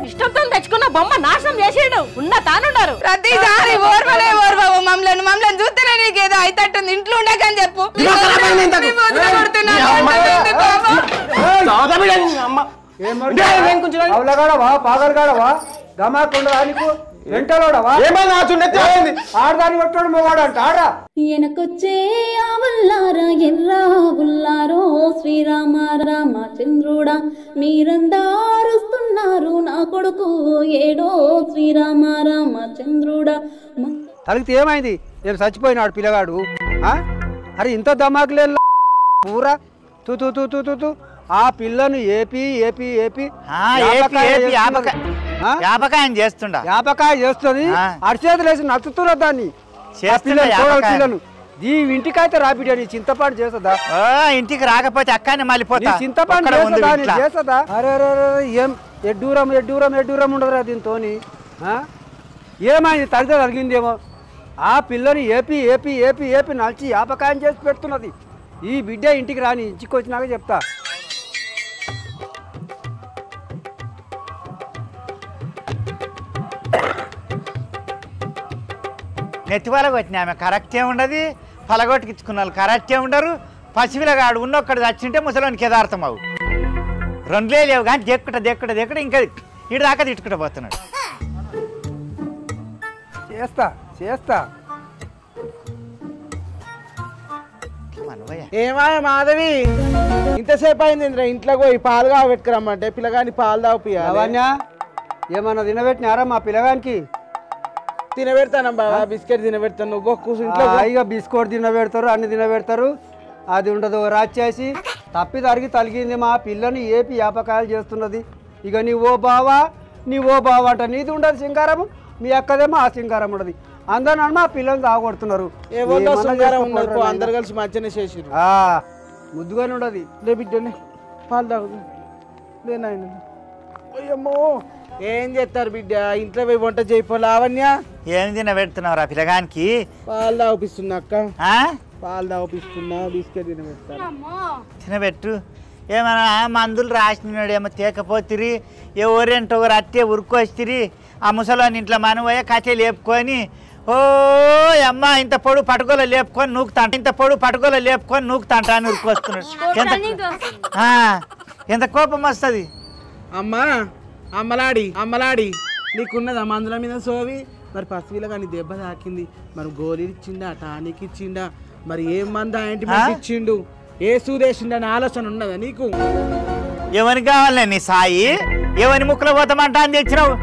ఇష్టంతో తెచ్చుకున్న బొమ్మ నాశనం చేసేడు ఉన్న తానున్నారు. ప్రతిసారి ఓర్వలేవు మమ్మల్ని చూస్తేనే నీకేదో అయితట్టుంది. ఇంట్లో ఉండకని చెప్పు. పాగలగాడవా గమాకుండదా నీకు వెంటలోడవా ఆడదాన్ని కొట్టాడు మొగాడంట ఆడా ఎనకొచ్చే ఆవల్లారా ఎర్రా బుల్లారో శ్రీరామ రామచంద్రుడా మీరందారుస్తున్నారు నా కొడుకు ఏడో శ్రీరామ రామచంద్రుడా. తనకి ఏమైంది? నేను చచ్చిపోయినాడు పిల్లగాడు. అరే ఇంత దమాకులే పూరా తూ తూ తూ తూ తూ ఆ పిల్లను ఏపీ ఏపీ ఏపీ యాపకాయ చేస్తుంది. అరిచేతులు వేసి నచ్చుతున్నా దాన్ని పిల్లను ఈ ఇంటికైతే రాబిడ్డా నీ చింతపాటు చేస్తుందా? ఇంటికి రాకపోతే అక్కనే మళ్ళీపోతా చింతపాటు చేస్తుందా? అరే ఏం ఎడ్డూరం ఎడ్డూరం ఎడ్డూరం ఉండదురా దీంతో. ఏమైంది? తగ్గితే తగిలిందేమో. ఆ పిల్లని ఏపీ ఏపీ ఏపీ ఏపీ నలిచి యాపకాయం చేసి పెడుతున్నది. ఈ బిడ్డ ఇంటికి రాని ఇంటికి వచ్చినాక చెప్తా. నెత్తి పలగొట్టిన ఆమె కరెక్టే ఉండదు, పలగొట్టుకిచ్చుకున్న వాళ్ళు కరెక్టే ఉండరు. పసిపిల్లగాడు ఉన్నొక్కడు చచ్చింటే ముసలోనికి యదార్థం అవు. రెండులే లేవు కానీ దెక్కుట ఇంకా ఇటు దాకా తిట్టుకుంటూ పోతున్నాడు. చేస్తా ఏమాయ మాధవి ఇంతసేపు అయింది ఇంట్లో పోయి పాలు పెట్టుకురమ్మంటే పిల్లగాని పాలు తాగిపోయా. ఏమన్నా తినబెట్టినారా మా పిల్లగానికి? తినబెడతాను బాబా, బిస్కెట్ తినబెడతాను. నువ్వు కూర్చుంట్లో ఇక బిస్కెట్ తినబెడతారు, అన్ని తినబెడతారు. అది ఉండదు రాచేసి తప్పి తలిగింది మా పిల్లని ఏపీ యాపకాయలు చేస్తున్నది. ఇక నీ ఓ బావా అంట నీది ఉండదు సింగారము, మీ అక్కదేమో ఆ సింగారం ఉండదు. అందరూ మా పిల్లల్ని తాగొడుతున్నారు. అందరు కలిసి మంచిగానే చేసిరు. ముద్దుగానే ఉండదు. లే బిడ్డనే పాలు తాగుదు లేనాయన. అయ్యమ్మో ఏం చేస్తారు బిడ్డ? ఇంట్లో పోయి వంట చేయిపో. లావణ్య ఏం తినబెడుతున్నావు ఆ పిల్లగానికి? పాలు తాగిపిస్తున్నా అక్క, పాలు తాగిపిస్తున్నా. బిస్కెట్ తినబెట్టు. ఏమన్నా మందులు రాసినాడు ఏమో తేకపోతిరి, ఎవరేంటో అట్టే ఉరుకొచ్చిరి. ఆ ముసలాన్ని ఇంట్లో మనవయ్య కథ లేపుకొని ఓ అమ్మ ఇంత పొడు పట్టుకోలే లేపుకొని నూకుతాంట అని ఉరుకొస్తున్నాడు. ఎంత కోపం వస్తుంది అమ్మా. అమ్మలాడి నీకున్నదా మందుల మీద సోవి? మరి పసిపిల్ల కానీ దెబ్బ తాకింది, మరి గోళీలు ఇచ్చిండా, టానిక్ ఇచ్చిండా, మరి ఏం మందు ఆయింట్మెంట్ ఇచ్చిండు, ఏ సూదేసిండు అని ఆలోచన ఉన్నదా నీకు? ఎవరికి కావాలి నీ సాయి? ఎవరి ముక్కలు పోతామంటా అని తెచ్చినావు?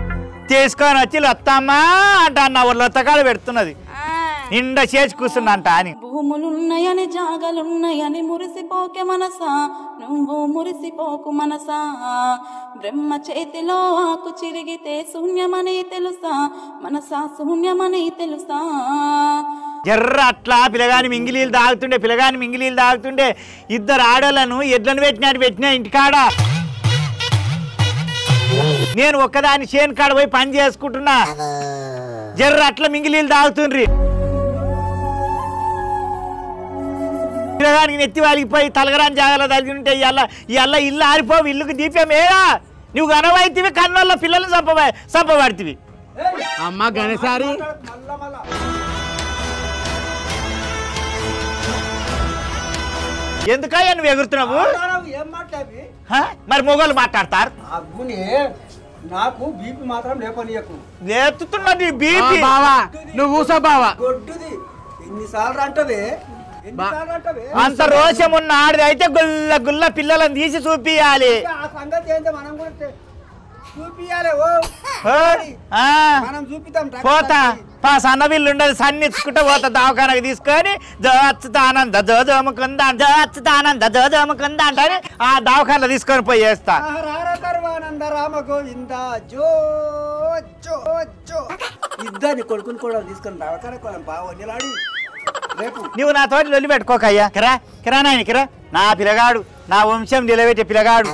తీసుకొని వచ్చి లొత్తమ్మా అంట అన్న లొత్తకాడ పెడుతున్నది. నిండా చేసి కూర్చుందంట అని. భూములున్నాయని జాగలున్నాయని మురిసిపోకే మనసా, నువ్వు మురిసిపోకు మనసా. బ్రహ్మ చేతిలో ఆకు చిరిగితే శూన్యమని తెలుసా, మనసా శూన్యమని తెలుసా. జర్ర అట్లా పిల్లగాని మింగిలీలు తాగుతుండే ఇద్దరు ఆడోళ్ళను ఎడ్లను పెట్టినా ఇంటికాడ. నేను ఒక్కదాన్ని చేను కాడ పోయి పని చేసుకుంటున్నా. జర్ర అట్లా మింగిలీలు తాగుతుండ్రి. పిల్లగానికి నెత్తి వాలిగిపోయి తలగరాని జాగాలో తగిలింటే ఇవాళ ఇల్లు ఆరిపోవు, ఇల్లుకు దీపమేరా. నువ్వు గనవైతివి, కన్నోళ్ళ పిల్లల్ని చంపబడితివి. అమ్మ గణసారి ఎందుకయ్యా నువ్వు ఎగురుతున్నావు? మరి మొగోళ్ళు మాట్లాడతారు. నాకు బీపీ మాత్రం లేపనీయకు. లేపుతున్నది బీపీ. నువ్వు కూసో బావా. ఎన్నిసార్లు అంటవే? అంత రోషం ఉన్న ఆడిది అయితే గుల్ల పిల్లలను తీసి చూపియాలి. పోతా సన్నవిల్లు ఉండదు, సన్నిచ్చుకుంటే పోతా దవాఖానకు తీసుకొని జోచుతానంద అంటే ఆ దవాఖానలో తీసుకొని పోయి చేస్తా. ఇద్దరిని కొడుకుని కూడా తీసుకొని దవాఖాన బాగా నువ్వు నా తోటి లొల్లి పెట్టుకోకయ్యా. కిరా నాయన కిరా. నా పిల్లగాడు, నా వంశం నిలబెట్టే పిల్లగాడు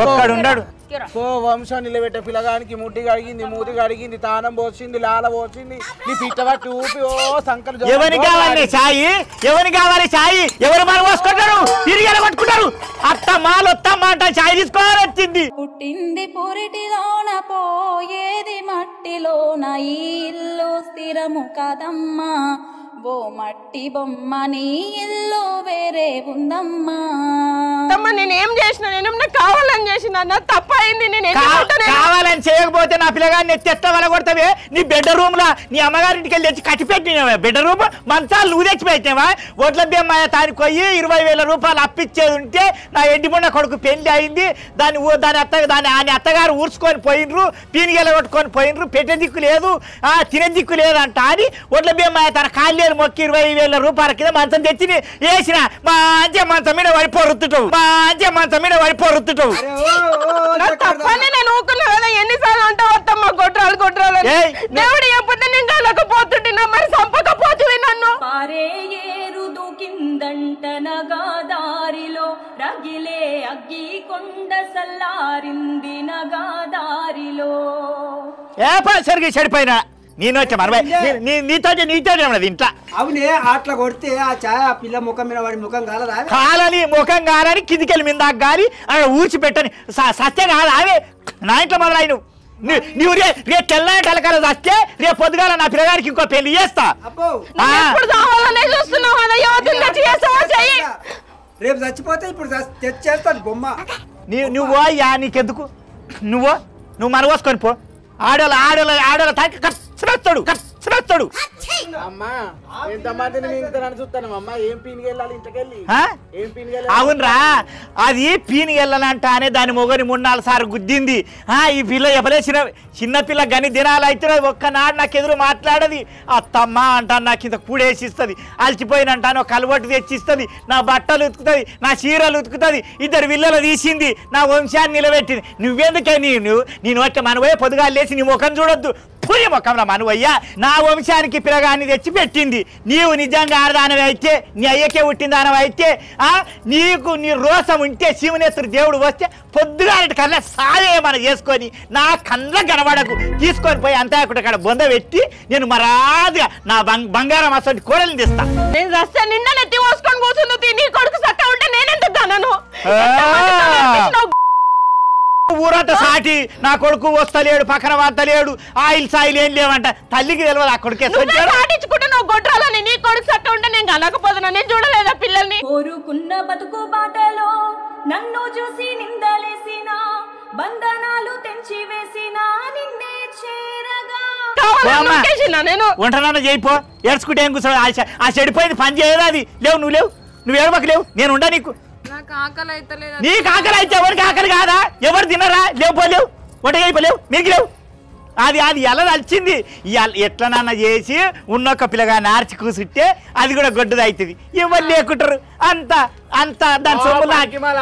ఒక్కడు ఉండడు. తీసుకురా సో వంశం నిలబెట్టే పిల్లగానికి ముట్టి కడిగింది మూతి కడిగింది తానం పోసింది లాల పోసింది నీ పిట్టబట్టి ఊపి ఓ సంకలు ఎవరికి కావాలి సాయి ఎవరికి కావాలి సాయి ఎవరు మనం పోసుకుంటారు తిరిగి పట్టుకుంటారు అత్త మాలొత్తమ్మ అంట సాయి తీసుకోవాలి వచ్చింది పుట్టింది పురిటిలోన పోయేది మట్టిలోన ఈ ఇల్లు స్థిరము కదమ్మా ఓ మట్టి బొమ్మ నీ ఇల్లు వేరే ఉందమ్మా నేనేం చేసిన నేను కావాలని చేసిన తప్పైంది కావాలని చేయకపోతే నా పిల్లగాన్ని ఎత్త వల్ల కొడతావే నీ బెడ్రూమ్ లా నీ అమ్మగారింటికి వెళ్ళి తెచ్చి కట్టి పెట్టినావా బెడ్రూమ్ మంచాలు నువ్వు తెచ్చి పెట్టినావా ఒడ్ల బిమ్మయ్య తానికి పోయి 20,000 రూపాయలు అప్పిచ్చేది ఉంటే నా ఎడ్డిముండ కొడుకు పెళ్లి అయింది దాని అత్తగారు ఊర్చుకొని పోయినరు పీనిగెల కొట్టుకొని పోయినరు పెట్టే దిక్కు లేదు తినే దిక్కు లేదంట అని ఒడ్ల బిమ్మయ్య తన కాళ్ళు మొక్కి 20,000 రూపాయల కింద మంచం తెచ్చి వేసిన మంచి మంచం మీద వడిపోరుతుంటావు మంచం మీద వడిపోరుతుంటావు నేను ఊకున్నా కదా ఎన్నిసార్లు అంటావు అత్తమ్మ గొడ్రాలు దేవుడు ఎప్పుడు నేను కలకపోతుంటున్నా మరి చంపకపోతుంది నన్ను పారే ఏరు దూకిందంట నగాదారిలో రగిలే అగ్గి కొండ సల్లారింది నగాదారిలో సరిగ్గా చెడిపోయినా నేను వచ్చా మనవై నీతో ఉన్నది ఇంట్లో అవునే అట్లా కొడితే ఆ ఛాయ ఆ పిల్ల ముఖం మీద వాడి ముఖం కాలదా కాలని ముఖం కాలని కిందికెళ్ళి మీద కాలి అక్కడ ఊడ్చిపెట్టని సత్య కాదు అవే నా ఇంట్లో మొదలైన నువ్వు రేపు తెల్లని టలకాల వస్తే రేపు పొద్దుగాల నా పిల్లగారికి ఇంకో పెళ్లి చేస్తా రేపు చచ్చిపోతే ఇప్పుడు తెచ్చేస్తాను బొమ్మ నువ్వు అయ్యా నీకెందుకు నువ్వు మనవోసుకొని పో ఆడోళ్ళ తాకి కచ్చడొస్తాడు అమ్మా ఎంతమందిని మింగుతానని చూస్తాను అమ్మా ఏం పీనికి వెళ్ళాలి ఇంటికెళ్ళి ఏం పీనికి వెళ్ళాలి అవునరా అది పీనికి వెళ్ళాలంట అనే దాని మొగని 3-4 సార్లు గుద్దింది ఈ పిల్ల ఎవరేసిన చిన్నపిల్ల గని దినాలు అయితే ఒక్కనాడు నాకు ఎదురు మాట్లాడది అత్తమ్మ అంటాను నాకు ఇంత కూడేసిస్తుంది అలసిపోయినంటాను కలవట్టు తెచ్చిస్తుంది నా బట్టలు ఉతుకుతుంది నా చీరలు ఉతుకుతుంది 2 విల్లలు తీసింది నా వంశాన్ని నిలబెట్టింది నువ్వెందుకే నేను వచ్చి మనవే పొద్దుగా లేచి నీ ముఖం చూడొద్దు పురి ముఖంలో మనవయ్యా నా వంశానికి పిల్లగాన్ని తెచ్చి పెట్టింది నీవు నిజంగా ఆడదానవి అయితే నీ అయ్యకే పుట్టిందానవి అయితే నీకు నీ రోసం ఉంటే శివనేశ్వరి దేవుడు వస్తే పొద్దుగానటి కల్లా సాయేమని చేసుకొని నా కళ్ళ కనబడకు తీసుకొని పోయి అంతాకుడు అక్కడ బొంద పెట్టి నేను మరాదుగా నా బంగారం అసలు కూరలు తెస్తా నేను వస్తే నిన్న నెత్తి పోసుకొని కూర్చుంది నీ కొడుకు చక్క ఉంటే నేనెందుకు కనను ఊరంతా సాటి నా కొడుకు వస్తలేడు పక్కన వస్తలేడు ఆయిల్ సాయిల్ ఏం లేవంట తల్లికి తెలియదు ఆ కొడుకు నువ్వు గొడ్రాలని నీ కొడుకు చక్క ఉంటే నేను కలకపోతున్నా నేను చూడలేదా పిల్లల్ని కోరుకున్న బతుకు బాటలో నన్ను చూసి నిందలేసిన బంధనాలు తెంచి వేసిన నిన్నే చేరగా నేను వంటనన్నా చేయిపో ఏడ్చుకుంటే ఏం కూర్చో ఆ చెడిపోయింది పని చేయదు అది లేవు నువ్వు ఏడవకు లేవు నేను ఉండా నీకు నీకు ఆకలి అయితే ఎవరికి ఆకలి కాదా ఎవరు తినరా లేవు వంట అయిపోలేవు మీకు లేవు అది ఎలా నచ్చింది ఎట్లనన్నా చేసి ఉన్నొక్క పిల్లగా నార్చి కూసుంటే అది కూడా గొడ్డది అవుతుంది ఎవరు లేకుంటారు అంత దాని సొమ్ము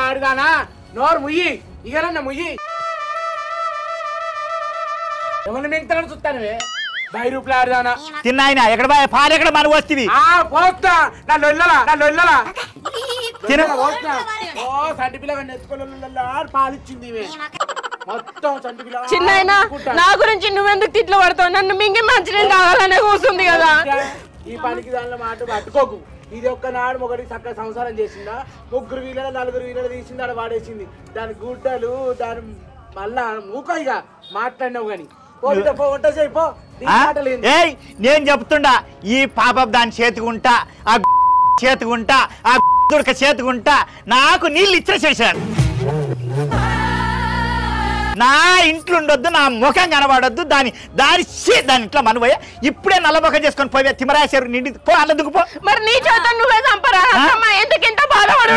ఆడుదానా నోరు ముయ్యి ఇగలన్న ముయ్యి ఎవరిని మింగుతానని చూస్తానువే 10 రూపాయలు ఆడుదానా తిన్నాయన ఎక్కడ పాలు ఎక్కడ మన వస్తుంది పోస్తా నా లొల్లలా సంటి పిల్లగా నెత్తుకోలొల్ల పాలిచ్చింది మొత్తం సంటి పిల్ల చిన్న నా గురించి నువ్వెందుకు తిట్లు పడతావు నన్ను మింగి మంచినీళ్ళు కావాలనే కూర్చుంది కదా ఈ పనికి దానిలో మాట పట్టుకోకు ఇది ఒక్కనాడు ఒకటి చక్కగా సంసారం చేసిందా 3 వీలలు 4 వీలలు తీసింది ఆడ వాడేసింది దాని గుడ్డలు దాని మళ్ళా మూక ఇక మాట్లాడినావు గాని నేను చెప్తుండా ఈ పాప దాని చేతికుంటా ఆ చేతికుంటా ఆ దుడక చేతికుంటా నాకు నీళ్ళు ఇచ్చేసేసాడు నా ఇంట్లో ఉండొద్దు నా ముఖం కనబడొద్దు దాని ఇంట్లో మనపోయా ఇప్పుడే నల్ల ముఖం చేసుకొని పోయా తిమరాశారు నిండి పో అల్లదుకు పో మరి నీ చేత నువ్వే చంపరా ఎందుకింత బాధపడు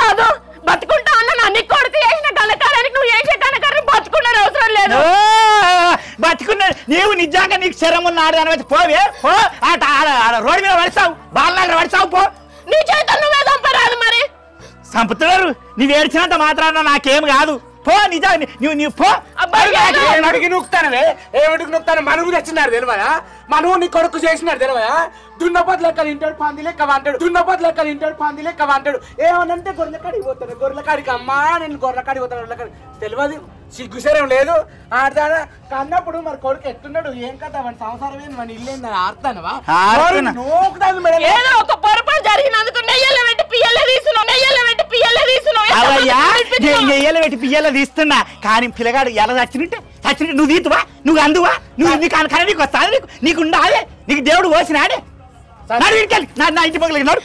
రాదు బతుకుంటా అన్న నీ కొడుకు చేసిన కనకారానికి నువ్వు చేసే కనకారాన్ని బతుకునే అవసరం లేదు బతుకున్నా నీవు నిజంగా నీకు శరం ఉన్న ఆడదాని పోవే పో రోడ్డు మీద పడిసావు బాలనగర్ పడిసావు పో నీ చేత నువ్వే చంపరాదు మరి చంపుతున్నారు నువ్వు ఏడ్చినంత మాత్రాన నాకేం కాదు పో నిజా నువ్వు పో అడిగి నూకుతానవే ఏమిటికి నూకుతాను మనుగు తెచ్చినారు తెలివయా మనువు నీ కొడుకు చేసినారు తెలివయా దున్నపోతు లెక్కలు ఇంటాడు పంది లెక్క అంటాడు ఏమనంటే గొర్రెల కాడికి పోతాడు గొర్రెల కాడికి అమ్మా నేను గొర్రెల కాడికి పోతాడు తెలియదు సిగ్గుసరం లేదు ఆడతాడా కన్నప్పుడు మరి కొడుకు ఎట్టున్నాడు ఏం కదా మన సంసారం ఏంది మన ఇల్లు ఏందని ఆడతానవా ఏదో ఒక పొరపాటు జరిగినందుకు నెయ్యలు పెట్టి పియ్యలే తీస్తున్నావు నెయ్యలు పెట్టి పియ్యలు తీస్తున్నా కానీ పిల్లగాడు ఎలా చచ్చినట్టే నువ్వు తీతువా నువ్వు అందువా నువ్వు నీకు అనకానే నీకు వస్తాది నీకు ఉండాలి నీకు దేవుడు పోసినాడే నా ఇంటి పగలిగినాడు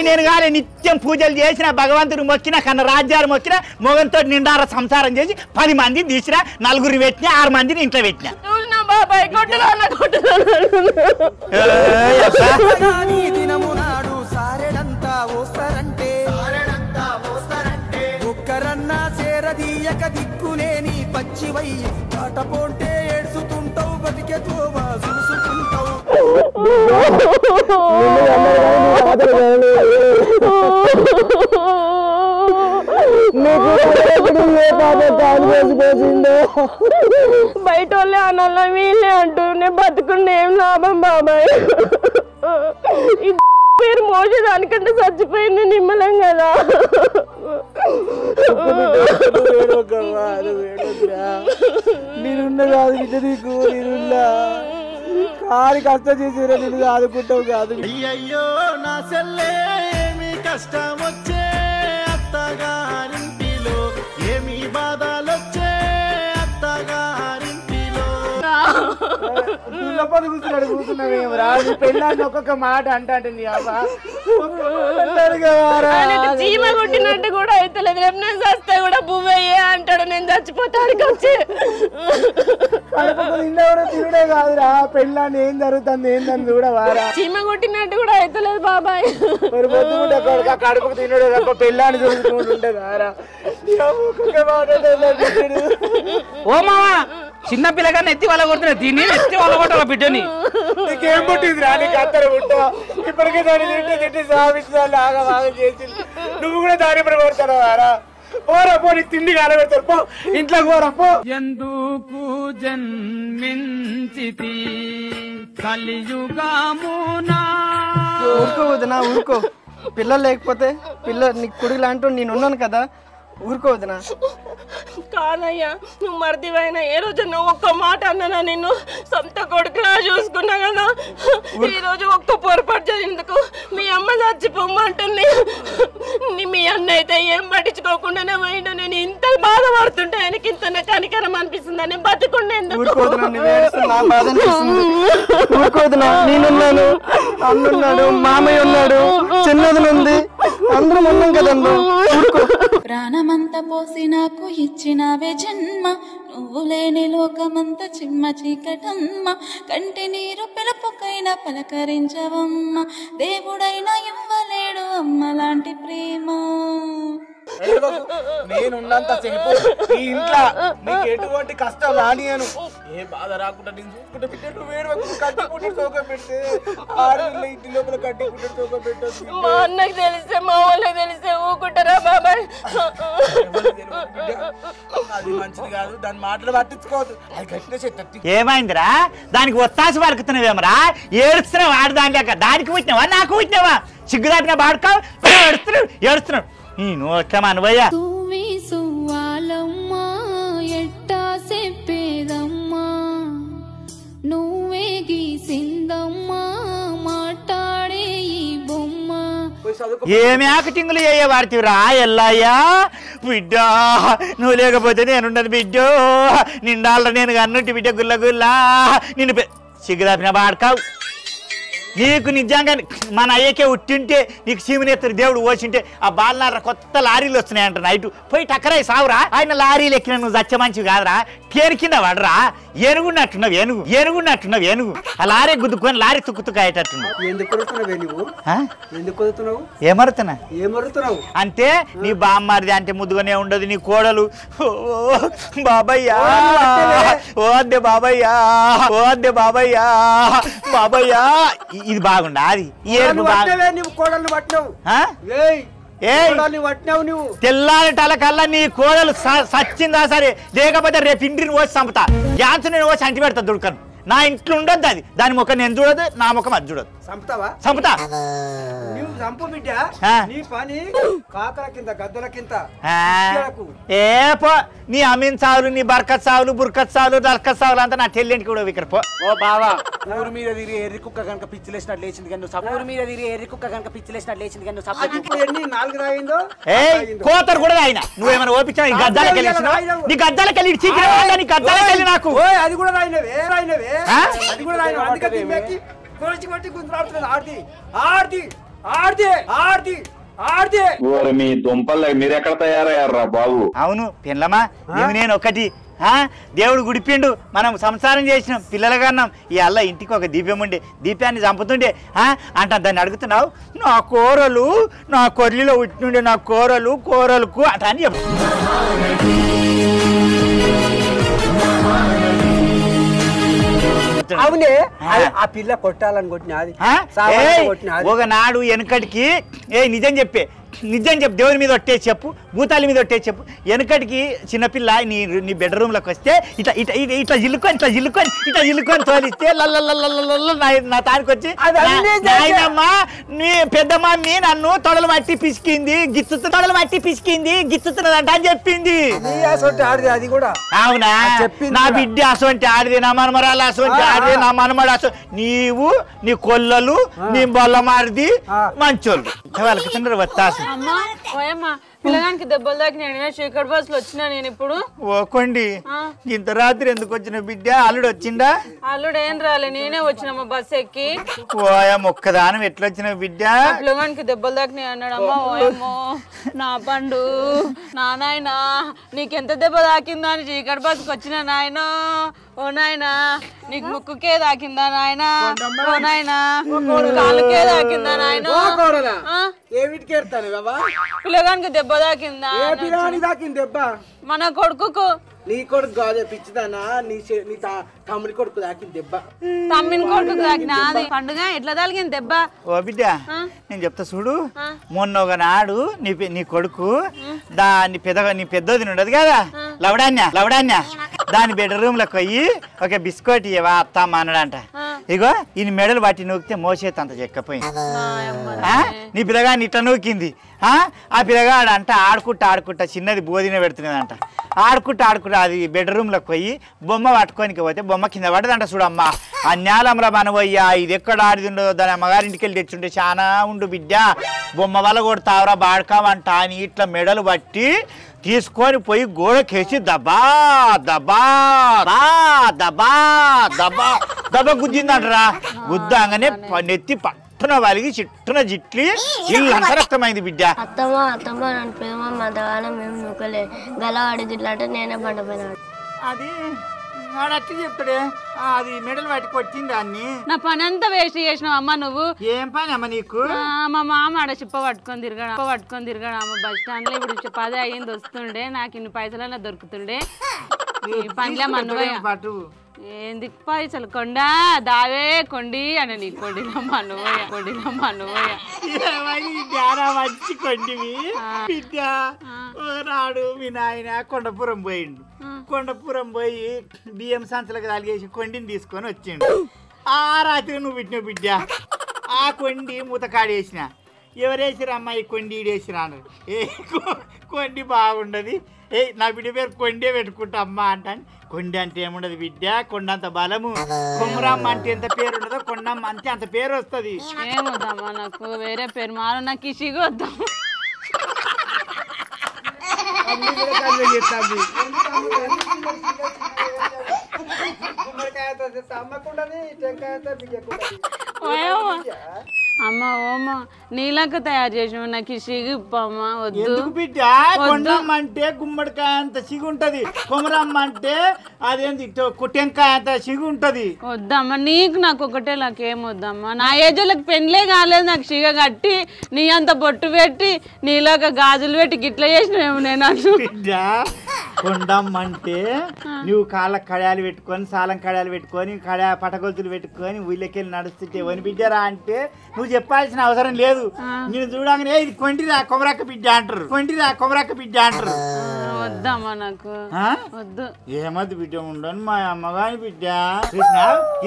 నేను నిత్యం పూజలు చేసిన భగవంతుడు మొక్కిన కన్నా రాజ్యాలు మొక్కిన మొగంతో నిండార సంసారం చేసి 10 మందిని తీసిన 4 పెట్టిన 6 మందిని ఇంట్లో పెట్టిన ఒక్కరన్నా చేరదీయక దిక్కులేని పచ్చివై ఆటపోంటే ఏడ్చుతుంటావు బతికే తోవా చూసుకుంటావు బయట వాళ్ళే అనాల వీళ్ళే అంటూ నేను బతుకుంటే ఏం లాభం బాబాయ్ పేరు మోసేదానికంటే చచ్చిపోయింది నిమ్మలం కదా నేనున్నా కాదు బిడ్డ నీకు నేనున్నా కాని కష్టం చేసేరా నేను ఆదుకుంటావు కాదు అయ్యయ్యో నా సెల్లే ఏమి కష్టం వచ్చే అత్తగారింటిలో ఏమి బాధలొచ్చే అత్తగారింటిలో కూర్చున్నావు రాజు పెళ్ళాన్ని ఒక్కొక్క మాట అంటే నీ చీమ కొట్టినట్టు కూడా అయితలేదు రేపు నేను చస్తే కూడా పువ్వయ్యే అంటాడు నేను చచ్చిపోతానికి వచ్చి తిరుడే కాదురా పెళ్ళాన్ని ఏం జరుగుతుంది ఏందని చూడవారా చీమ కొట్టినట్టు కూడా అయితలేదు బాబాయ్ కడుపుకు తినడే తప్ప పెళ్ళాన్ని చూసుకుంటుంటే కారా ఓ మామా చిన్న పిల్లగానే ఎత్తి వాళ్ళ కొడుతున్నా దీన్ని ఎత్తి వాళ్ళ కొట్టాల బిడ్డని నీకేం పుట్టింది రా నీకు అత్తరు పుట్ట ఇప్పటికే దాన్ని తిట్టి సావించాలి ఆగం చేసి నువ్వు కూడా దాని ప్రవర్తన వారా పోరా పో నీకు తిండి కాలబెడతారు పో ఇంట్లోకి పోరా పో ఎందుకు జన్మించితి కలియుగమునా ఊరుకో వదినా ఊరుకో పిల్లలు లేకపోతే నీకు కుడి లాంటి నేను ఉన్నాను కదా ఊరుకోవద్దునా కాదయ్యా నువ్వు మర్దివైనా ఏ రోజు నువ్వు ఒక్క మాట అన్నానా నిన్ను సొంత కొడుకులా చూసుకున్నా కదా ఈ రోజు ఒక్క పొరపాటు జరిగినందుకు మీ అమ్మ చచ్చిపోమ్మంటుంది మీ అన్న అయితే ఏం పట్టించుకోకుండానే పోయిండు నేను ఇంత బాధపడుతుంటే ఆయనకి ఇంత కనికరం అనిపిస్తుందని బతుకుండేందుకు నేనున్నాను అన్నున్నాడు మామయ్య ఉన్నాడు చిన్నదినుంది అందరం ఉన్నాం కదమ్మా ప్రాణమంతా పోసి నాకు ఇచ్చినవే జన్మ నువ్వు లేని లోకమంతా చిమ్మ చీకటమ్మ కంటి నీరు పిలుపుకైనా పలకరించవమ్మ దేవుడైనా ఇవ్వలేడు అమ్మ లాంటి ప్రేమ నేనున్నంత సేపు ఈ ఇంట్లో నీకు ఎటువంటి కష్టం రానియను ఏ బాధ రాకుండా నేను చూసుకుంటే పెట్టే నువ్వు వేడు కట్టి పుట్టి తోక పెడితే 6 నెలల ఇంటి లోపల కట్టి పుట్టి తోక పెట్టచ్చు మా అన్నకి తెలిస్తే మా వాళ్ళకి తెలిస్తే ఊకుంటారా బాబాయ్ అది మంచిది కాదు దాని మాటలు పట్టించుకోవద్దు అది కట్టిన చెట్టు ఏమైందిరా దానికి ఒత్తాసి పలుకుతున్నావేమరా ఏడుస్తున్నావు ఆడదాని లేక దానికి పుట్టినావా నాకు పుట్టినావా సిగ్గుదాటిగా పాడుకో ఏడుస్తున్నావు ఈ నోట్లమా అనుభయ్యా ఎట్టా చెప్పేదమ్మా నువ్వే గీసిందమ్మా మాట్లాడే ఈ బొమ్మ ఏమి యాక్టింగ్లు చేయవాడుతీరా ఎల్లయ్యా బిడ్డ నువ్వు లేకపోతే నేనుండదు బిడ్డో నిండాల నేను అన్నుంటి బిడ్డ గుల్ల గుల్లా నిన్ను సిగ్గుదాపిన పాడుకావు నీకు నిజంగా మన అయ్యకే ఉట్టింటే నీకు సీమనేత్తరు దేవుడు పోసింటే ఆ బాలనార కొత్త లారీలు వస్తున్నాయంట నైట్ పోయి టక్కరాయి సావురా ఆయన లారీలు ఎక్కిన నువ్వు చచ్చ మంచివి కాదురా పేరు కింద పడరా ఏనుగున్నట్టున్నావు ఏనుగు ఆ లారీ గుద్దుకొని లారీ తుక్కుతుక్కయ్యేటట్టున్నావు ఏమరుతున్నావు అంటే నీ బామ్మది అంటే ముద్దుగానే ఉండదు నీ కోడలు బాబయ్యా ఓద్దే బాబయ్యా ఇది బాగుండా అది తెల్లారి టలకల్లా నీ కోడలు సచ్చిందా సరే లేకపోతే రేపు ఇంటిని పోసి చంపుతా గ్యాన్స్ నేను పోసి అంటి పెడతా దుడుకను నా ఇంట్లో ఉండొద్దు అది. దాని ముఖం నేను చూడదు, నా ముఖం అది చూడదు. చంపుతా నువ్వు చంపు బిడ్డ. నీ పని కాకల కింద గద్దల కింద. ఏ పో నీ అమీన్ సావులు, నీ బర్కత్ సావులు, బుర్కత్ సావులు, దల్కత్ సావులు అంతా నా చెల్లెంటికి కూడా వికర పో. ఓ బావా ఊరు మీద తిరిగి ఎర్రి కుక్క కనుక పిచ్చిలేసినట్టు లేచింది కానీ నువ్వు ఊరు మీద తిరిగి ఎర్రి కుక్క కనుక పిచ్చిలేసినట్టు లేచింది కానీ నువ్వు ఇప్పుడు ఎన్ని 4 రాయిందో. కోతరు కూడా ఆయన నువ్వేమైనా ఓపించా నీ గద్దాలకి వెళ్ళి నీ గద్దాలకి వెళ్ళి చీకిన నీ గద్దాలకి వెళ్ళి నాకు అది కూడా రాయినవే రాయినవే అది కూడా రాయిన అందుకే కొలిచి కొట్టి గుంతులాడుతుంది. ఆర్ది ఆర్ది ఆర్ది ఆర్ది ఆర్ది. మీ దుంపలు మీరెక్కడ తయారయ్యారా బాబు? అవును పిల్లమా నువ్వు నేను ఒకటి. దేవుడు గుడిపిండు, మనం సంసారం చేసినాం, పిల్లలు కన్నాం. ఈ అల్ల ఇంటికి ఒక దీపం ఉండే, దీపాన్ని చంపుతుండే అంట. దాన్ని అడుగుతున్నావు నా కూరలు నా కొర్రీలో ఉట్టినుండే నా కూరలు కూరలకు అట అని చెప్పు. అవునే ఆ పిల్ల కొట్టాలని కొట్టినది ఒకనాడు వెనకటికి నిజం చెప్పే నిజం చెప్పు, దేవుని మీద ఒట్టేసి చెప్పు, భూతాల మీద ఒట్టేసి చెప్పు. వెనకటికి చిన్నపిల్ల నీ బెడ్రూమ్లోకి వస్తే ఇట్లా ఇట్లా ఇట్లా జిల్లుకొని తోలిస్తే నా తానికి వచ్చి నాయనమ్మ నీ పెద్ద మమ్మీ నన్ను తొడలు మట్టి పిసికింది గిచ్చుతున్నదంట అని చెప్పింది. అది కూడా అవునా? నా బిడ్డ అసొంటి ఆడిది, నా మనమరాలు అసొంటి ఆడిది, నా మనమడు అసలు. నీవు నీ కొల్లలు నీ బొల్లమారిది మంచోళ్ళు వాళ్ళకి తింటారు వత్తాసు. అమ్మా ఓయమ్మా పిల్లగానికి దెబ్బలు తాకినా చీకటి బస్సులు వచ్చినా నేను ఇప్పుడు. ఓకండి ఇంత రాత్రి ఎందుకు వచ్చిన బిడ్డ? అల్లుడు వచ్చిందా? అల్లుడు ఏం రాలే, నేనే వచ్చినమ్మా బస్సు ఎక్కి. ఓయమ్మ ఒక్కదానం ఎట్లా వచ్చిన బిడ్డ? పిల్లగానికి దెబ్బలు తాకినాయి అన్నాడమ్మా. ఓయమ్మో నా పండు నా నాయనా నీకెంత దెబ్బ తాకిందా అని చీకటి బస్సుకి వచ్చిన నాయన. ఓ నాయనా నీకు ముక్కుకే తాకిందా నాయన? ఓ నాయనా కాలుకే తాకిందా నాయన? పిల్లగానికి దెబ్బ తాకిందా? దెబ్బ మన కొడుకు. నీ కొడుకు కాదే పిచ్చిదానా, నీ తమ్ముడి కొడుకు దాకింది దెబ్బ. తమ్మిని కొడుకు తాకినా అది పండుగ ఎట్లా తాగిన దెబ్బ? ఓ బిడ్డ నేను చెప్తా చూడు. మొన్న ఒక నాడు నీ కొడుకు నీ పెద్దోది ఉండదు కదా లవడాన్య దాని బెడ్రూమ్ లోకి పోయి ఒక బిస్కెట్ ఇవ్వవా అత్తమ్మ అన్నాడంట. ఇగో ఈయన మెడలు పట్టి నూకితే మోసేత అంత చెక్కపోయింది. నీ పిల్లగాని ఇట్లా నూకింది. ఆ పిల్లగాడు అంట ఆడుకుంటా చిన్నది బోధిన పెడుతున్నదంట. ఆడుకుంటా అది బెడ్రూమ్లోకి పోయి బొమ్మ పట్టుకోనికి పోతే బొమ్మ కింద పడదంట. చూడమ్మా అన్యాలంలో మనవయ్యా ఇది ఎక్కడ ఆడిదుండో దాని అమ్మగారింటికి వెళ్ళి తెచ్చుంటే చాలా ఉండు బిడ్డ, బొమ్మ వల్ల కొడతావురా బాడుకావంట అని ఇట్లా మెడలు పట్టి తీసుకొని పోయి గోడకేసి దబా దబా దబా దబా దబా గుద్దిందంటరా. గుద్దాగానే నెత్తి పట్టున వాలిగి చిట్టున జిట్లి ఇల్లంతా రక్తమైంది బిడ్డ. అత్తమ్మ నన్ను ప్రేమ మదవాళ్ళం మేము నూకలే గలవాడి జిల్లాంటే నేనే పండపోయినాడు. అది అట్లా చెప్తాడే అది మెడల్ పట్టి కొట్టింది దాన్ని. నా పని అంతా వేస్ట్ చేసినావు అమ్మ నువ్వు. ఏం పని అమ్మ నీకు? మా మామ ఆడ చిప్ప పట్టుకొని తిరగాడు అమ్మ బస్ స్టాండ్ లో. ఇప్పుడు 10 అయ్యింది వస్తుండే, నాకు ఇన్ని పైసలన్నా దొరుకుతుండే. పనిలే మన్నువయ్య ఏంది పైసలు కొండా దావే కొండి అని నీ కొండినమ్మా నువ్వయ్య మంచి కొండివి బిడ్డ. నాడు మీ నాయన కొండపురం పోయిండు. కొండపురం పోయి బియ్యం సంచులకు తలిగేసి కొండిని తీసుకొని వచ్చిండు. ఆ రాత్రి నువ్వు పెట్టినావు బిడ్డ. ఆ కొండి మూత కాడేసిన. ఎవరేసిరా అమ్మాయి కొండి ఈడేసిరా అన్నారు. కొండి బాగుండదు, నా బిడ్డ పేరు కొండే పెట్టుకుంటా అమ్మా అంటాను. కొండ అంటే ఏముండదు బిడ్డ, కొండంత బలము. కొమరమ్మ అంటే ఎంత పేరు ఉండదో కొండమ్మ అంటే అంత పేరు వస్తుంది. ఏమొద్దమ్మా నాకు వేరే పేరు మారు, నాకు ఇసిగా వద్దాం. అమ్మ ఓమ్మ నీళ్ళక తయారు చేసిన నాకు సిగుప్పమ్మ వద్దు బిడ్డ. కొండమ్మ అంటే గుమ్మడికాయ అంత సిగు ఉంటది, కొమరమ్మ అంటే అదేంటి టెంకాయ అంత సిగు ఉంటది. వద్దమ్మా నీకు నాకు ఒకటే నాకేం వద్దమ్మా. నా ఏజోళ్ళకి పెళ్ళే కాలేదు, నాకు సిగ కట్టి నీ అంత బొట్టు పెట్టి నీలాగా గాజులు పెట్టి గిట్ల చేసినావు నేను అను. కొండమ్మ అంటే నువ్వు కాళ్ళకు కడాలు పెట్టుకొని సాలం కడాలు పెట్టుకొని పటగొలుతులు పెట్టుకొని ఊళ్ళకెళ్ళి నడుస్తుంటే వని బిడ్డరా అంటే నువ్వు చెప్పాల్సిన అవసరం లేదు. నేను చూడగానే ఇది కొండిరా కొమరక్క బిడ్డ అంటారు. వద్దమ్మా నాకు వద్దు. ఏమద్దు బిడ్డ ఉండను మా అమ్మగాని బిడ్డ. కృష్ణ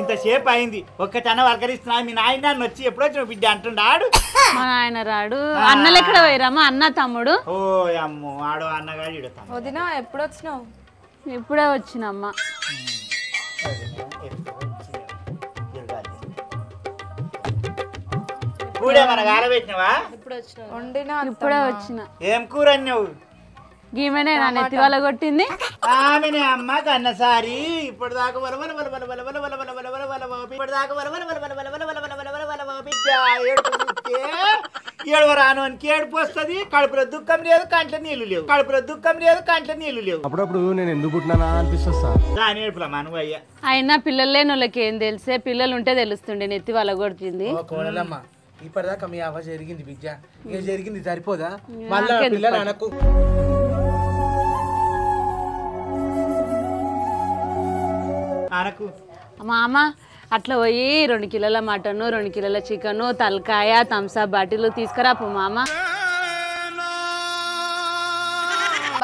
ఇంతసేపు అయింది ఒక్కతన వర్కరిస్తున్నా మీ నాయన వచ్చి ఎప్పుడు వచ్చిన బిడ్డ అంటున్నాడు. మా నాయన రాడు. అన్నలు ఎక్కడ పోయిరమ్మా? అన్న తమ్ముడు. ఓ అమ్ము ఆడు అన్నగాడు ఇడు తమ్ముడు. వదినా ఎప్పుడు వచ్చినావు? ఇప్పుడే వచ్చినమ్మా. ఇప్పుడే వచ్చిన. ఏం కూర అన్నావు? గీమెనే నా నెత్తి వాళ్ళ కొట్టింది. ఆమెనే అమ్మ కన్నసారి ఇప్పటిదాకా ఏడవరాను అని ఏడుపు వస్తుంది. కడుపులో దుఃఖం లేదు, కంట్లో నీళ్లు లేవు. కడుపులో దుఃఖం లేదు, కంట్లో నీళ్లు లేవు. అప్పుడప్పుడు నేను ఎందుకు పుట్టినా అనిపిస్తుంది. దాని ఏడుపులా మనవు అయ్యా. అయినా పిల్లలు లేని వాళ్ళకి ఏం తెలిసే? పిల్లలు ఉంటే తెలుస్తుండే నెత్తి వాళ్ళ కొడుతుంది. కోడలమ్మ ఇప్పటిదాకా మీ అవ్వ జరిగింది బిడ్డ, ఇక జరిగింది సరిపోదా? మళ్ళా పిల్లలు అనకు. అనకు మామ అట్లా పోయి 2 కిలోల మటన్, 2 కిలోల చికెన్, తలకాయ, థమ్సప్ బాటిల్ తీసుకురాపు మామ.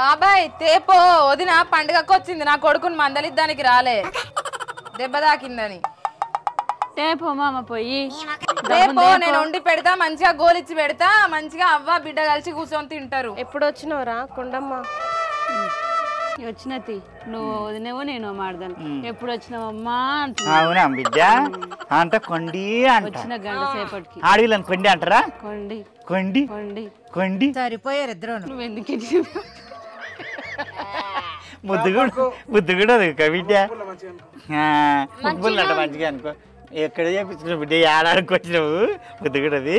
బాబాయ్ తేపో. వదిన పండుగకు వచ్చింది, నా కొడుకుని మందలిద్దానికి రాలే, దెబ్బ తాకిందని. తేపో మామ పోయి. రేపో నేను వండి పెడతా, మంచిగా గోలిచ్చి పెడతా, మంచిగా అవ్వ బిడ్డ కలిసి కూర్చొని తింటారు. ఎప్పుడు వచ్చినవరా కొండమ్మ? వచ్చినతి నువ్వు వదినేవో నేను మాడదాను. ఎప్పుడు వచ్చినావమ్మా? అవునా బిడ్డ అంట కొండి అంట. వచ్చిన గంట సేపటికి. ఆడవిళ్ళని కొండి అంటారా? కొండి కొండి కొండి కొండి సరిపోయారు ఇద్దరు. నువ్వు ఎందుకు ముద్దు కూడా బిడ్డ. ముగ్గులు అంట మంచిగా అనుకో. ఎక్కడ చేపించినావు బిడ్డ? ఏడాడికి వచ్చినావు ముద్దు కూడా? అది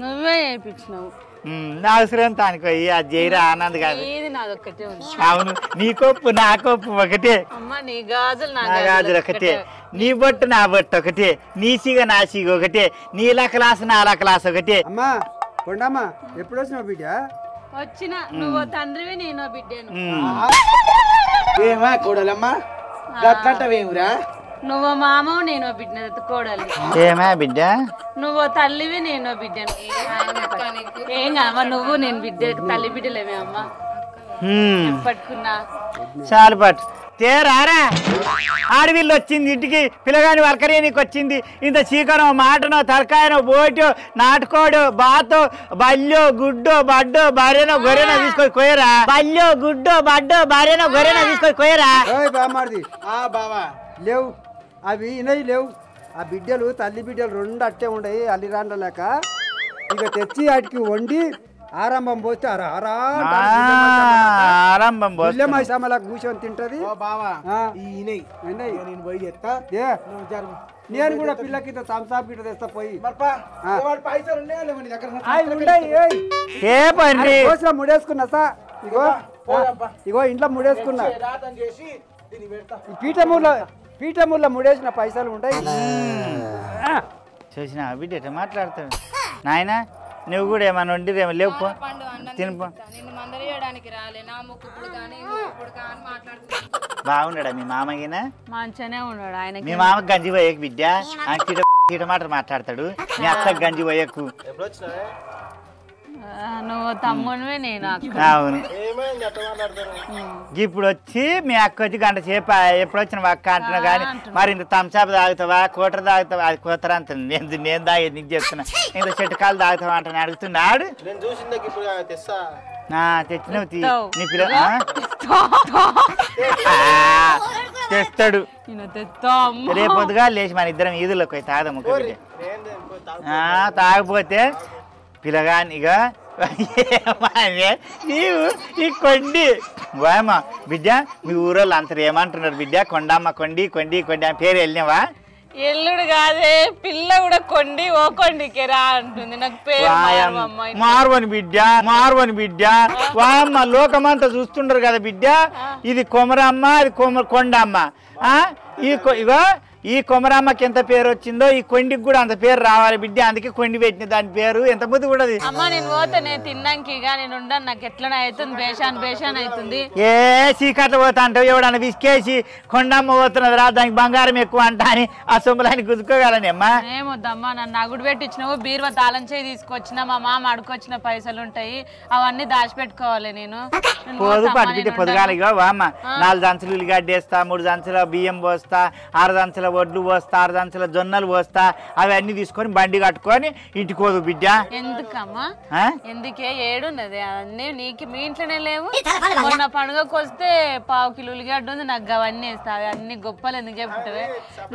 నువ్వే చేయించినావు. అవసరం తానుకో అది చేయరా ఆనంద్ కాదు. నాదొక్కటే ఉంది. అవును నీ కొప్పు నా కొప్పు ఒకటే. నీ గాజులు నా గాజులు ఒకటే. నీ బొట్టు నా బొట్టు ఒకటే. నీ సిగ నా సిగ ఒకటే. నీలా క్లాస్ నాలా క్లాస్ ఒకటే. అమ్మా కొండమ్మా ఎప్పుడు వచ్చినావు బిడ్డ? వచ్చిన నువ్వు తండ్రివి నేను బిడ్డను. ఏమా కోడలమ్మ గట్లంటవేమిరా? నువ్వు మామ నేను బిడ్డ కోడలు. ఏమా బిడ్డ? నువ్వు తల్లివి నేను బిడ్డను. ఏం కాదమ్మా, నువ్వు నేను బిడ్డ తల్లి బిడ్డలేమే అమ్మా. పట్టుకున్నా చాలు పట్టు తేరారా. ఆడవిల్లు వచ్చింది ఇంటికి, పిల్లగాని వర్కరీనికి వచ్చింది. ఇంత చీకనో మాటనో తలకాయనో బోటో నాటుకోడు బాతో బల్యో గుడ్డో బడ్డో భార్యనో గొర్రెనో తీసుకొని కోయరా. బల్యో గుడ్డో బడ్డో భార్యనో గొర్రెనో తీసుకొని కోయరా. బావా లేవు అవి ఇనయి లేవు. ఆ బిడ్డలు తల్లి బిడ్డలు 2 అట్టే ఉండయి అల్లిరాండ్ల లేక. ఇక తెచ్చి వాటికి వండి ఆరంభం పోస్తే ఆరంభం కూర్చొని తింటది. నేను కూడా పిల్లకి థమ్సాప్ గిట్ట తెస్తా పోయి. ముడేసుకున్నా సా. ఇగో ఇంట్లో ముడేసుకున్నా. పీఠముల్లో ముడేసిన పైసలు ఉంటాయి. చూసినా బిడ్డ మాట్లాడతాడు. నాయన నువ్వు కూడా ఏమన్నా వండిరేమో లేవు తినిపో. బాగున్నాడా మీ మామగినా? మంచిగానే ఉన్నాడు ఆయన. మీ మామకి గంజి పోయేకు బిడ్డ. చీట మాట మాట్లాడతాడు. మీ అత్తకు గంజి పోయేకు. నువ్వు తమ్మునివే నేను. అవును ఇప్పుడు వచ్చి మీ అక్క వచ్చి గంట సేపు ఎప్పుడు వచ్చిన అక్క అంటున్నా కానీ మరి ఇంత థమ్సాప్ తాగుతావా కోటర్ తాగుతావా? అది కోతరా అంత నేను తాగేది నీకు చెప్తున్నా. ఇంత చెట్టుకాలు తాగుతావా అంటే అడుగుతున్నాడు. తెచ్చినవు నీ పిల్ల తెస్తాడు. రేపు పొద్దుగా లేచి మన ఇద్దరం ఈదులోకి పోయి తాగదాము. తాగపోతే పిల్లగానిగా నీవు ఈ కొండి వాయమ్మ బిడ్డ. మీ ఊరోళ్ళు అంతా ఏమంటున్నారు బిడ్డ? కొండమ్మ కొండి కొండి కొండి అని పేరు వెళ్ళినవా? ఎల్లుడు కాదే పిల్ల కూడా కొండి ఓ కొండికి రా అంటుంది. నాకు పేరు మార్వని బిడ్డ మార్వని బిడ్డ. వాయమ్మ లోకమంతా చూస్తుండ్రు కదా బిడ్డ. ఇది కొమరమ్మ అది కొండమ్మ. ఇగో ఈ కొమరమ్మకి ఎంత పేరు వచ్చిందో ఈ కొండికి కూడా అంత పేరు రావాలి బిడ్డ. అందుకే కొండి పెట్టిన దాని పేరు ఎంత బుద్ధి కూడా. అమ్మా నేను పోతే నేను తిన్నాక ఇక నేను ఉండను, నాకు ఎట్లనే అవుతుంది, బేషాన్ అవుతుంది. ఏ చీకట్లు పోతా అంటావు, ఎవడన్నా విసికేసి కొండమ్మ పోతున్నది రా దానికి బంగారం ఎక్కువ అంట అని ఆ సొమ్ములని గుద్దుకోగలని అమ్మా. ఏమొద్దమ్మా, నన్ను అగుడు పెట్టించినావు, బీరువా తాళం చేయి తీసుకొచ్చిన, మా మామ అడుకొచ్చిన పైసలు ఉంటాయి, అవన్నీ దాచిపెట్టుకోవాలి. నేను పోదు పట్టు బిడ్డ పొద్దుగాలిగా అమ్మ 4 దంచులు ఉల్లిగడ్డ వేస్తా, 3 దంచుల బియ్యం పోస్తా, 6 దంచుల వడ్లు పోస్తా, 6 దంచుల జొన్నలు పోస్తా, అవన్నీ తీసుకొని బండి కట్టుకొని ఇంటికి పోదు బిడ్డ. ఎందుకమ్మా ఎందుకే ఏడున్నది అన్నీ నీకు మీ ఇంట్లోనే లేవు. మొన్న పండుగకు వస్తే 1/2 కిలో ఉల్లిగడ్డ ఉంది, నాకు అవన్నీ వేస్తా. అన్ని గొప్పలు ఎందుకు చెప్తావే?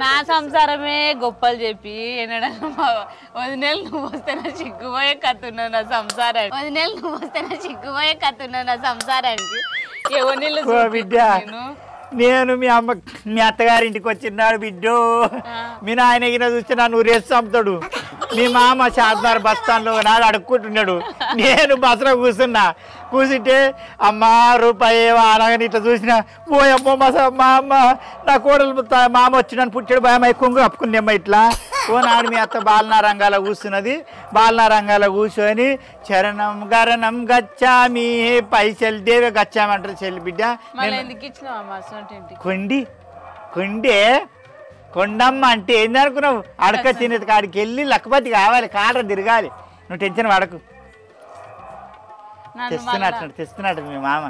నా సంసారమే గొప్పలు చెప్పి వదినేళ్ళు నువ్వు వస్తే నా చిక్కుపోయే కత్తున్నావు నా సంసారానికి. వదినేళ్ళు నువ్వు వస్తే నా చిక్కుపోయే కత్తున్నావు నా సంసారానికి. బిడ్డ నేను మీ అత్తగారింటికి వచ్చిన్నాడు బిడ్డో. మీ నాయన చూస్తే నన్ను రేసి చంపుతాడు. మీ మామ షాద్నార్ బస్ స్టాండ్లో నాడు అడుక్కుంటున్నాడు. నేను బస్సులో కూర్చుంటే అమ్మా రూపాయి అనగానే ఇట్లా చూసిన పోయమ్మో మా అమ్మ నా కోడలు మామ వచ్చి నన్ను పుట్టాడు భయం కొంగు కప్పుకుందేమ్మా ఇట్లా. నాడు మీ అత్త బాలనారంగాల కూర్చున్నది. బాలనారంగాల కూర్చొని చరణం గరణం గచ్చామి పైసలు దేవే గచ్చామంటారు చెల్లి బిడ్డ. కొండే కొండమ్మ అంటే ఏందనుకున్నావు? అడక తినేది కాడికి వెళ్ళి లక్కపతి కావాలి, కాడ తిరగాలి. నువ్వు టెన్షన్ పడకు. తెస్తున్నాడు మీ మామ.